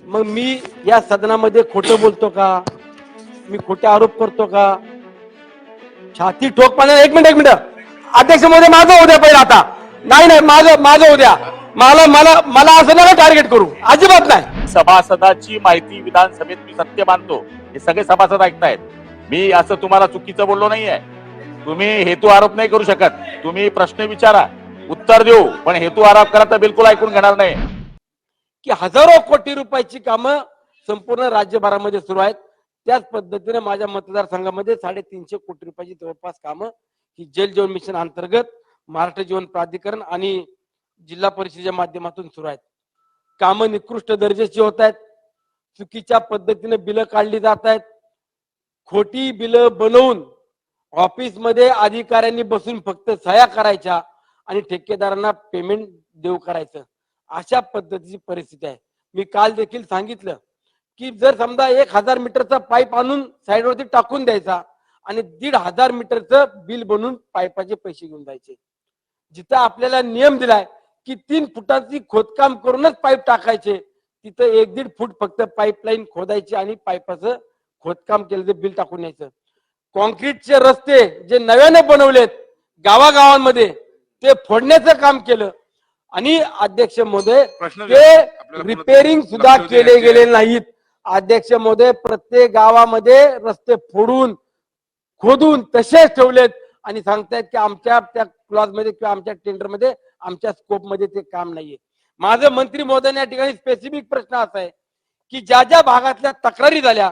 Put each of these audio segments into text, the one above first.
मग मी या सदनामध्ये खोटं बोलतो का? मी खोटे आरोप करतो का? छाती ठोक पाण्याला एक मिनिट अध्यक्ष महोदय माझं उद्या पहिलं आता नाही नाही माझं उद्या मला मला मला असं नका टार्गेट करू अजिबात नाही. सभासदाची माहिती विधानसभेत मी सत्य मानतो. हे सगळे सभासद ऐकतायत. मी असं तुम्हाला चुकीचं बोललो नाहीये. तुम्ही हेतू आरोप नाही करू शकत. तुम्ही प्रश्न विचारा, उत्तर देऊ, पण हेतू आरोप करा तर बिलकुल ऐकून घेणार नाही. की हजारो कोटी रुपयाची कामं संपूर्ण राज्यभरामध्ये सुरू आहेत. त्याच पद्धतीने माझ्या मतदारसंघामध्ये 350 कोटी रुपयाची जवळपास कामं ही जल जीवन मिशन अंतर्गत महाराष्ट्र जीवन प्राधिकरण आणि जिल्हा परिषदेच्या माध्यमातून सुरू आहेत. कामं निकृष्ट दर्जाची होत आहेत. चुकीच्या पद्धतीने बिलं काढली जात आहेत. खोटी बिलं बनवून ऑफिसमध्ये अधिकाऱ्यांनी बसून फक्त सह्या करायच्या आणि ठेकेदारांना पेमेंट देऊ करायचं, अशा पद्धतीची परिस्थिती आहे. मी काल देखील सांगितलं की जर समजा 1000 मीटरचा पाईप आणून साईडवरती टाकून द्यायचा आणि 1500 मीटरचं बिल बनवून पाईपाचे पैसे घेऊन जायचे. जिथं आपल्याला नियम दिलाय की 3 फुटाची खोदकाम करूनच पाईप टाकायचे, तिथं 1-1.5 फूट फक्त पाईपलाईन खोदायची आणि पाईपाचं खोदकाम केलं ते बिल टाकून यायचं. कॉन्क्रीटचे रस्ते जे नव्याने बनवलेत गावागावांमध्ये ते फोडण्याचं काम केलं आणि अध्यक्ष महोदय ते रिपेअरिंग सुद्धा केले गेले नाहीत. अध्यक्ष महोदय प्रत्येक गावामध्ये रस्ते फोडून खोदून तसेच ठेवलेत आणि सांगतायत की आमच्या त्या क्लॉज मध्ये किंवा आमच्या टेंडर मध्ये आमच्या स्कोप मध्ये ते काम नाहीये. माझं मंत्री महोदय या ठिकाणी स्पेसिफिक प्रश्न असा आहे की ज्या ज्या भागातल्या तक्रारी झाल्या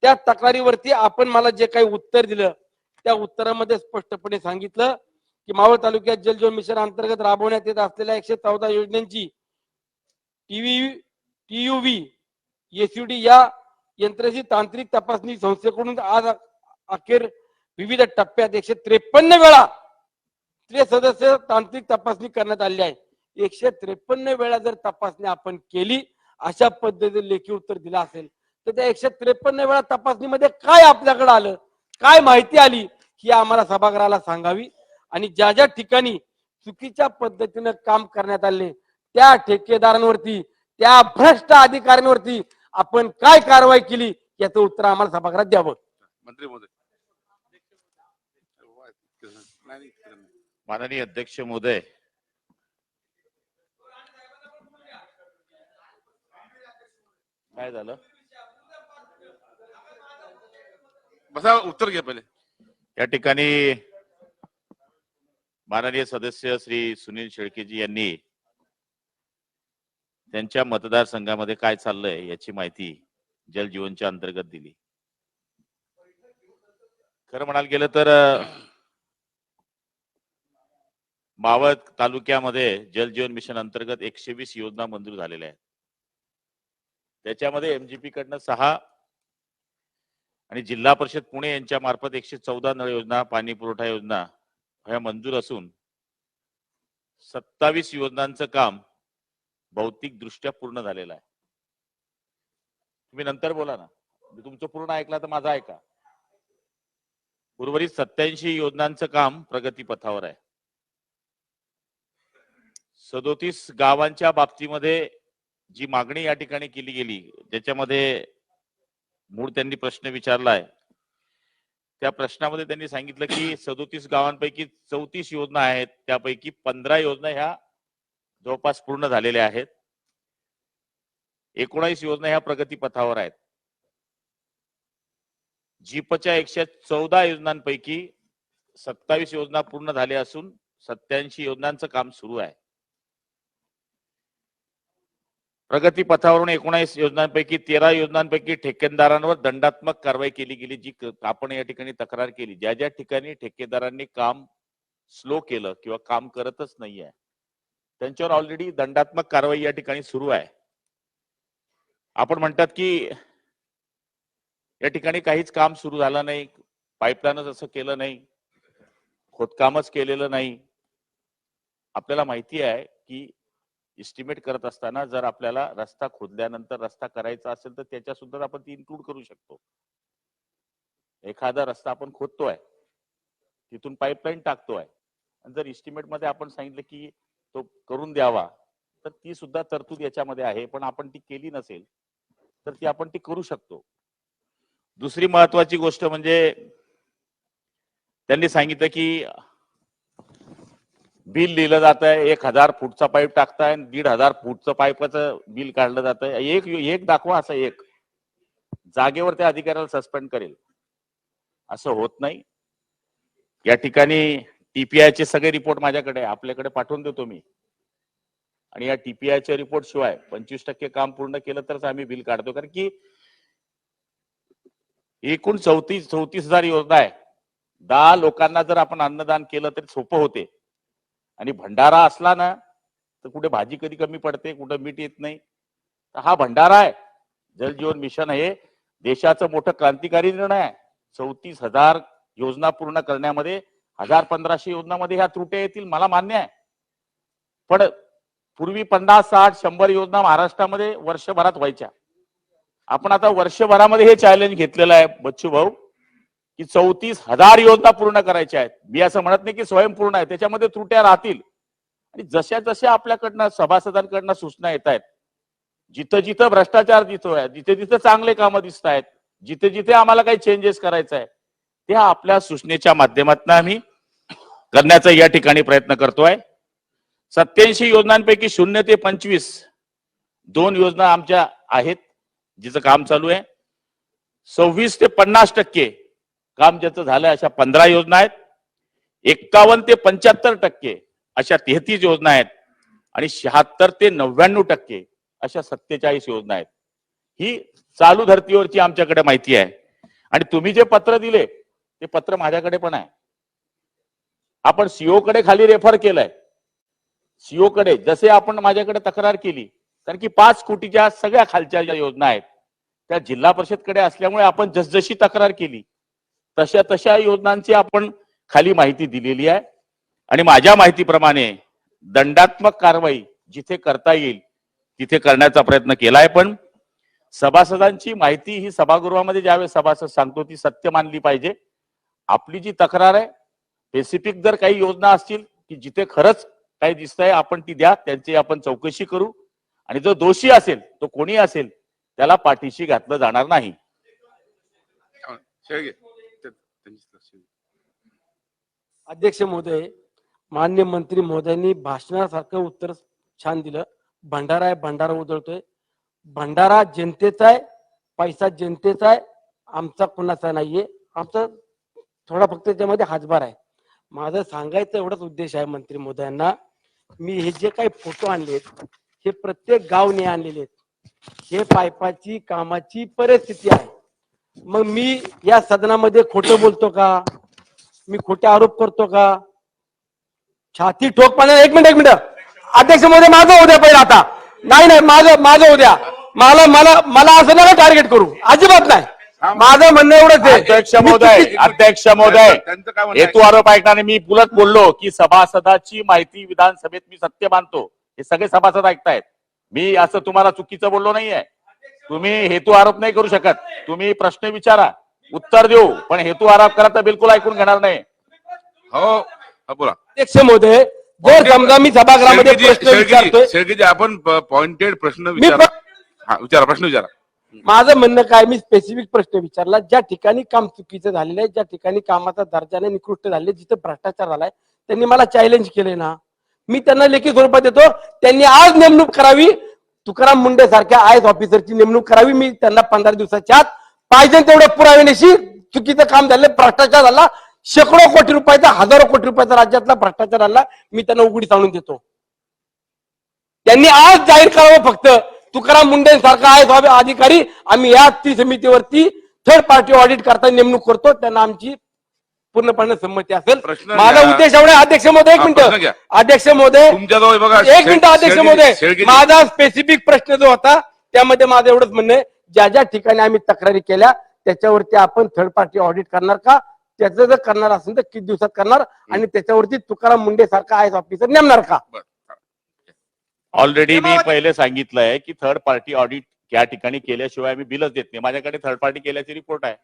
त्या तक्रारीवरती आपण मला जे काही उत्तर दिलं त्या उत्तरामध्ये स्पष्टपणे सांगितलं की मावळ तालुक्यात जल जीवन मिशन अंतर्गत राबवण्यात येत असलेल्या 114 योजनांची टीयूव्ही एसयूडी या यंत्राची तांत्रिक तपासणी संस्थेकडून आज अखेर विविध टप्प्यात 153 वेळा सदस्य तांत्रिक तपासणी करण्यात आली आहे. 153 वेळा जर तपासणी आपण केली अशा पद्धतीने लेखी उत्तर दिलं असेल तर त्या 153 वेळा तपासणीमध्ये काय आपल्याकडे आलं, काय माहिती आली ही आम्हाला सभागृहाला सांगावी आणि ज्या ज्या ठिकाणी चुकीच्या पद्धतीने काम करण्यात आले त्या ठेकेदारांवरती त्या भ्रष्ट अधिकाऱ्यांवरती आपण काय कारवाई केली याचं उत्तर आम्हाला सभागृहात द्यावं. मंत्री महोदय. माननीय अध्यक्ष महोदय, काय झालं? बसा, उत्तर घ्या पहिले. या ठिकाणी माननीय सदस्य श्री सुनील शेळकेजी यांनी त्यांच्या मतदारसंघामध्ये काय चाललंय याची माहिती जल जीवनच्या अंतर्गत दिली. खरं म्हणायला गेलं तर मावळ तालुक्यामध्ये जल जीवन मिशन अंतर्गत 120 योजना मंजूर झालेल्या आहेत. त्याच्यामध्ये एमजीपी कडनं 6 आणि जिल्हा परिषद पुणे यांच्या मार्फत 114 नळ योजना, पाणी पुरवठा योजना ह्या मंजूर असून 27 योजनांचं काम भौतिक दृष्ट्या पूर्ण झालेलं आहे. तुम्ही नंतर बोला ना, मी तुमचं पूर्ण ऐकला तर माझा ऐका. उर्वरित 87 योजनांचं काम प्रगतीपथावर आहे. 37 गावांच्या बाबतीमध्ये जी मागणी या ठिकाणी केली गेली ज्याच्यामध्ये मूळ त्यांनी प्रश्न विचारलाय त्या प्रश्नामध्ये त्यांनी सांगितलं की 37 गावांपैकी 34 योजना आहेत, त्यापैकी 15 योजना ह्या जवळपास पूर्ण झालेल्या आहेत. 19 योजना ह्या प्रगतीपथावर आहेत. जीपच्या 114 योजनांपैकी 27 योजना पूर्ण झाल्या असून 87 योजनांचं काम सुरू आहे. प्रगतीपथावरून 19 योजनांपैकी 13 योजनांपैकी ठेकेदारांवर दंडात्मक कारवाई केली गेली. जी आपण या ठिकाणी तक्रार केली, ज्या ज्या ठिकाणी ठेकेदारांनी काम स्लो केलं किंवा काम करतच नाहीये त्यांच्यावर ऑलरेडी दंडात्मक कारवाई या ठिकाणी सुरू आहे. आपण म्हणतात की या ठिकाणी काहीच काम सुरू झालं नाही, पाईपलाईनच असं केलं नाही, खोदकामच केलेलं नाही. आपल्याला माहिती आहे की एस्टिमेट करत असताना जर आपल्याला रस्ता खोदल्यानंतर रस्ता करायचा असेल तर त्याच्या सुद्धा आपण ती इन्क्लूड करू शकतो. एखादा रस्ता आपण खोदतोय, तिथून पाईपलाईन टाकतोय आणि जर एस्टिमेट मध्ये आपण सांगितलं की तो करून द्यावा तर ती सुद्धा तरतूद याच्यामध्ये आहे, पण आपण ती केली नसेल तर ती आपण ती करू शकतो. दुसरी महत्वाची गोष्ट म्हणजे त्यांनी सांगितलं की बिल लिहिलं जात आहे, 1000 फूटचा पाईप टाकताय, 1500 फूटचं पाईपाचं बिल काढलं जात आहे. एक दाखवा, असं एक जागेवर त्या अधिकाऱ्याला सस्पेंड करेल. असं होत नाही. या ठिकाणी टीपीआयचे सगळे रिपोर्ट माझ्याकडे आपल्याकडे पाठवून देतो मी. आणि या टीपीआयच्या रिपोर्ट शिवाय 25% काम पूर्ण केलं तरच आम्ही बिल काढतो. कारण की एकूण 34,000 योजना आहे. 10 लोकांना जर आपण अन्नदान केलं तरी सोपं होते. आणि भंडारा असला ना तर कुठे भाजी कधी कमी पडते, कुठे मीठ येत नाही. तर हा भंडारा आहे. जल जीवन मिशन हे देशाचं मोठं क्रांतिकारी निर्णय आहे. 34,000 योजना पूर्ण करण्यामध्ये 1500 योजनामध्ये ह्या त्रुट्या येतील, मला मान्य आहे. पण पूर्वी 50, 60, 100 योजना महाराष्ट्रामध्ये वर्षभरात व्हायच्या. आपण आता वर्षभरामध्ये हे चॅलेंज घेतलेलं आहे बच्चू भाऊ की 34,000 योजना पूर्ण करायच्या आहेत. मी असं म्हणत नाही की स्वयंपूर्ण आहे, त्याच्यामध्ये त्रुट्या राहतील. आणि जशा जशा आपल्याकडनं सभासदांकडनं सूचना येत आहेत, जिथं जिथं भ्रष्टाचार दिसतोय, जिथे जिथे चांगले कामं दिसत आहेत, जिथे जिथे आम्हाला काही चेंजेस करायचं आहे, त्या आपल्या सूचनेच्या माध्यमातून आम्ही करण्याचा या ठिकाणी प्रयत्न करतोय. 87 योजनांपैकी 0 ते 25 2 योजना आमच्या आहेत जिचं काम चालू आहे. 26 ते 50% काम ज्याचं झालंय अशा 15 योजना आहेत. 51 ते 75% अशा 33 योजना आहेत. आणि 76 ते 99% अशा 47 योजना आहेत. ही चालू धर्तीवरची आमच्याकडे माहिती आहे. आणि तुम्ही जे पत्र दिले ते पत्र माझ्याकडे पण आहे. आपण सीओ कडे खाली रेफर केलंय. सीओ कडे जसे आपण माझ्याकडे तक्रार केली, कारण की 5 कोटीच्या सगळ्या खालच्या ज्या योजना आहेत त्या जिल्हा परिषदकडे असल्यामुळे आपण जसजशी तक्रार केली तशा तशा योजनांची आपण खाली माहिती दिलेली आहे. आणि माझ्या माहितीप्रमाणे दंडात्मक कारवाई जिथे करता येईल तिथे करण्याचा प्रयत्न केलाय. पण सभासदांची माहिती ही सभागृहामध्ये ज्यावेळेस सभासद सांगतो ती सत्य मानली पाहिजे. आपली जी तक्रार आहे, स्पेसिफिक जर काही योजना असतील की जिथे खरंच काही दिसतंय आपण ती द्या, त्यांची आपण चौकशी करू. आणि जो दोषी असेल तो कोणी असेल त्याला पाठीशी घातलं जाणार नाही. शेळके. अध्यक्ष महोदय, मान्य मंत्री महोदयांनी भाषणासारखं उत्तर छान दिलं. भंडारा आहे, भंडारा उधळतोय. भंडारा जनतेचा आहे, पैसा जनतेचा आहे, आमचा कुणाचा नाहीये. आमचा थोडा फक्त त्याच्यामध्ये हातभार आहे. माझं सांगायचं एवढाच उद्देश आहे मंत्री महोदयांना, मी हे जे काही फोटो आणलेत हे प्रत्येक गावने आणलेले आहेत. हे पाईपाची कामाची परिस्थिती आहे. मग मी या सदनामध्ये खोटं बोलतो का? मी खोटे आरोप करतो का? छाती ठोकपणे एक मिनिट अध्यक्ष महोदय, माझं उद्या पहिला आता नाही माझं उद्या मला मला मला असं नका टार्गेट करू, अजिबात नाही. माझं म्हणणं एवढंच आहे. अध्यक्ष महोदय त्यांचं काय म्हणणं आहे? हेतू आरोप ऐकणारे मी पुलत बोललो की सभासदाची माहिती विधानसभेत मी सत्य मानतो. हे सगळे सभासद ऐकतायत. मी असं तुम्हाला चुकीचं बोललो नाहीये. तुम्ही हेतू आरोप नाही करू शकत. तुम्ही प्रश्न विचारा, उत्तर देऊ, पण हेतू आरोप करा तर बिलकुल ऐकून घेणार नाही. हो बोला. अध्यक्ष महोदय, जर समजा मी सभागृहामध्ये प्रश्न विचारतोय, शेळकेजी आपण पॉइंटेड प्रश्न मी विचारा. हा विचारा, प्रश्न विचारा. माझं म्हणणं काय, मी स्पेसिफिक प्रश्न विचारला. ज्या ठिकाणी काम चुकीचं झालेलं आहे, ज्या ठिकाणी कामाचा दर्जाने निकृष्ट झाले, जिथे भ्रष्टाचार झालाय, त्यांनी मला चॅलेंज केले ना, मी त्यांना लेखी स्वरूपात देतो. त्यांनी आज नेमणूक करावी, तुकाराम मुंडे सारख्या आय एस ऑफिसरची नेमणूक करावी. मी त्यांना 15 दिवसाच्या आत पाहिजे तेवढं पुराव्यानिशी चुकीचं काम झालं, भ्रष्टाचार झाला, शेकडो कोटी रुपयाचा, हजारो कोटी रुपयाचा राज्यातला भ्रष्टाचार झाला, मी त्यांना उघडीस आणून देतो. त्यांनी आज जाहीर करावं फक्त. तुकाराम मुंडे सारखा आहे अधिकारी आम्ही या समितीवरती थर्ड पार्टी ऑडिट करता नेमणूक करतो, त्यांना आमची पूर्णपणे संमती असेल. माझा उद्देश एवढा. अध्यक्ष महोदय एक मिनिट, अध्यक्ष महोदय तुमच्याजवळ बघा एक मिनिट, अध्यक्ष महोदय माझा स्पेसिफिक प्रश्न जो होता त्यामध्ये माझं एवढंच म्हणणं आहे, ज्या ज्या ठिकाणी आम्ही तक्रारी केल्या त्याच्यावरती आपण थर्ड पार्टी ऑडिट करणार का? त्याचं जर करणार असेल तर किती दिवसात करणार? आणि त्याच्यावरती तुकाराम मुंडे सारखा आय एस ऑफिसर नेमणार का? ऑलरेडी मी पहिले सांगितलंय की थर्ड पार्टी ऑडिट या ठिकाणी केल्याशिवाय आम्ही बिलच देत नाही. माझ्याकडे थर्ड पार्टी केल्याचे रिपोर्ट आहे.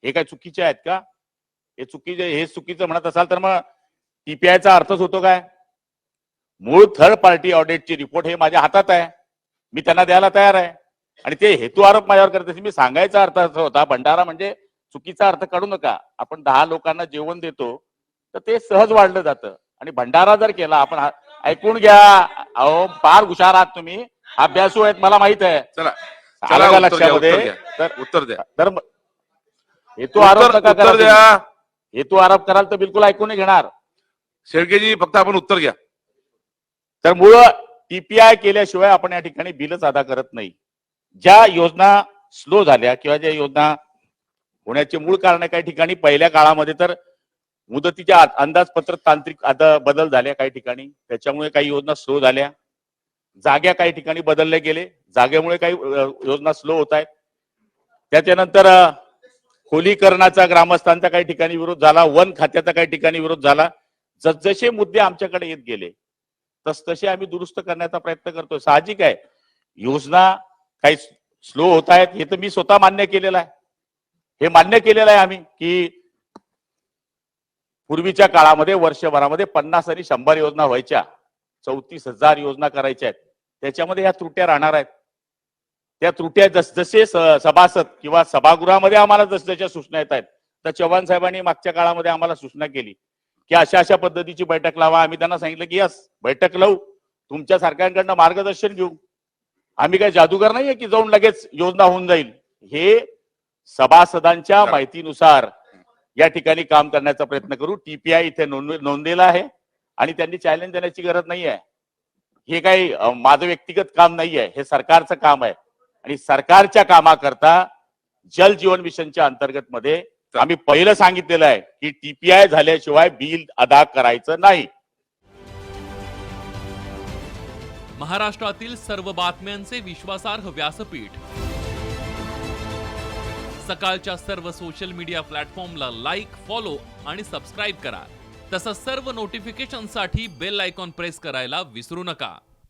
हे काय चुकीचे आहेत का? हे चुकीचं म्हणत असाल तर मग टीपीआयचा अर्थच होतो काय? मूळ थर्ड पार्टी ऑडिटची रिपोर्ट हे माझ्या हातात आहे, मी त्यांना द्यायला तयार आहे. आणि ते हेतू आरोप माझ्यावर करते. मी सांगायचा अर्थ असा होता, भंडारा म्हणजे चुकीचा अर्थ काढू नका. आपण 10 लोकांना जेवण देतो तर ते सहज वाढलं जातं, आणि भंडारा जर केला आपण ऐकून घ्या. अहो फार हुशार आहात तुम्ही, अभ्यासू आहेत, मला माहित आहे. चला आलं का उत्तर घ्या, लक्षामध्ये? उत्तर घ्या. तर उत्तर द्या. तर हेतू आरोप नका उत्तर करा द्या. तुम्ही. हेतू आरोप कराल तर बिलकुल ऐकून नाही घेणार. शेळकेजी फक्त आपण उत्तर घ्या. तर मूळ टीपीआय केल्याशिवाय आपण या ठिकाणी बिलच अदा करत नाही. ज्या योजना स्लो झाल्या किंवा ज्या योजना होण्याचे मूळ कारण काही ठिकाणी पहिल्या काळामध्ये तर मुदतीच्या अंदाजपत्रक तांत्रिक आता बदल झाल्या काही ठिकाणी, त्याच्यामुळे काही योजना स्लो झाल्या. जाग्या काही ठिकाणी बदलले गेले, जागेमुळे काही योजना स्लो होत आहेत. त्याच्यानंतर खोलीकरणाचा ग्रामस्थांचा काही ठिकाणी विरोध झाला, वन खात्याचा काही ठिकाणी विरोध झाला. जसजसे मुद्दे आमच्याकडे येत गेले तसतसे आम्ही दुरुस्त करण्याचा प्रयत्न करतोय. साहजिक आहे योजना काही स्लो होत आहेत, हे तर मी स्वतः मान्य केलेलं आहे. हे मान्य केलेलं आहे आम्ही की पूर्वीच्या काळामध्ये वर्षभरामध्ये 50 आणि 100 योजना व्हायच्या, 34,000 योजना करायच्या आहेत. त्याच्यामध्ये ह्या त्रुट्या राहणार आहेत. त्या त्रुट्या जसजसे सभासद किंवा सभागृहामध्ये आम्हाला जसजशा सूचना येत आहेत, तर चव्हाण साहेबांनी मागच्या काळामध्ये आम्हाला सूचना केली की अशा अशा पद्धतीची बैठक लावा. आम्ही त्यांना सांगितलं की यस बैठक लावू, तुमच्या सारख्यांकडनं मार्गदर्शन घेऊ. आम्ही काही जादूगर नाहीये की जाऊन लगेच योजना होऊन जाईल. हे सभासदांच्या माहितीनुसार या ठिकाणी काम करण्याचा प्रयत्न करू. टीपीआय इथे नोंदलेला आहे आणि त्यांनी चॅलेंज देण्याची गरज नाही आहे. हे काही माझं व्यक्तिगत काम नाही आहे, हे सरकारचं काम आहे. आणि सरकारच्या कामाकरता जल जीवन मिशनच्या अंतर्गत मध्ये आम्ही पहिलं सांगितलेलं आहे की टीपीआय झाल्याशिवाय बिल अदा करायचं नाही. महाराष्ट्रातील सर्व बातम्यांचे विश्वासार्ह व्यासपीठ, सकाळच्या सर्व सोशल मीडिया प्लॅटफॉर्मला लाईक, फॉलो आणि सबस्क्राईब करा. तसंच सर्व नोटिफिकेशनसाठी बेल आयकॉन प्रेस करायला विसरू नका.